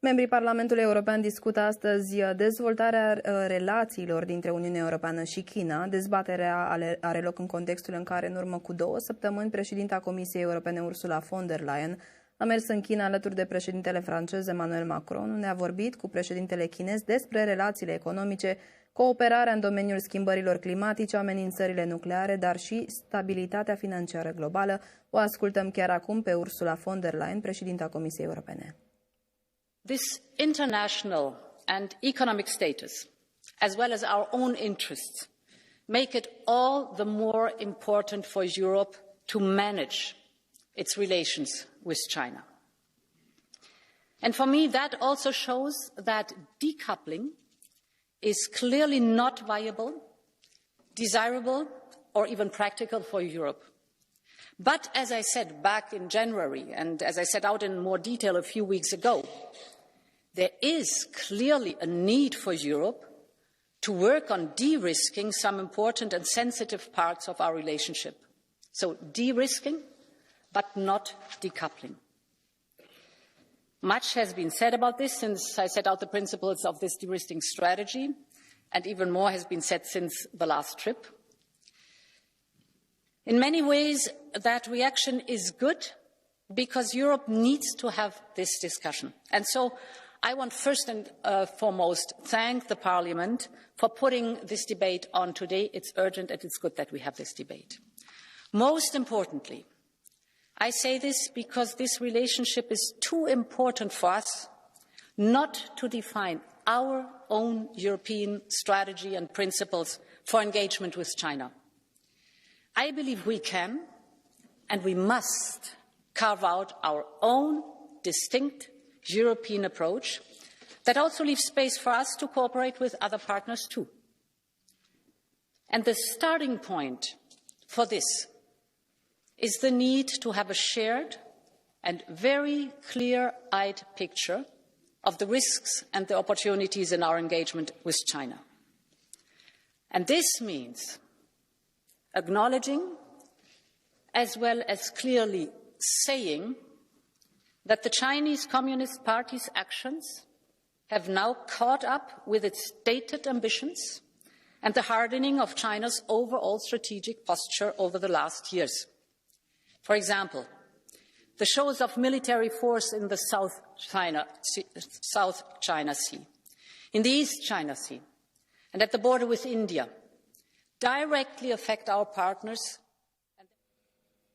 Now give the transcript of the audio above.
Membrii Parlamentului European discută astăzi dezvoltarea relațiilor dintre Uniunea Europeană și China. Dezbaterea are loc în contextul în care, în urmă cu 2 săptămâni, președinta Comisiei Europene Ursula von der Leyen a mers în China alături de președintele francez Emmanuel Macron, unde a vorbit cu președintele chinez despre relațiile economice, cooperarea în domeniul schimbărilor climatice, amenințările nucleare, dar și stabilitatea financiară globală. O ascultăm chiar acum pe Ursula von der Leyen, președinta Comisiei Europene. This international and economic status, as well as our own interests, make it all the more important for Europe to manage its relations with China. And for me, that also shows that decoupling is clearly not viable, desirable, or even practical for Europe. But as I said back in January, and as I set out in more detail a few weeks ago, there is clearly a need for Europe to work on de-risking some important and sensitive parts of our relationship. So de-risking, but not decoupling. Much has been said about this since I set out the principles of this de-risking strategy, and even more has been said since the last trip. In many ways, that reaction is good because Europe needs to have this discussion. And so I want first and foremost thank the Parliament for putting this debate on today. It's urgent and it's good that we have this debate. Most importantly, I say this because this relationship is too important for us not to define our own European strategy and principles for engagement with China. I believe we can and we must carve out our own distinct European approach that also leaves space for us to cooperate with other partners too. And the starting point for this is the need to have a shared and very clear-eyed picture of the risks and the opportunities in our engagement with China. And this means acknowledging, as well as clearly saying, that the Chinese Communist Party's actions have now caught up with its stated ambitions and the hardening of China's overall strategic posture over the last years. For example, the shows of military force in the South China Sea, in the East China Sea, and at the border with India directly affect our partners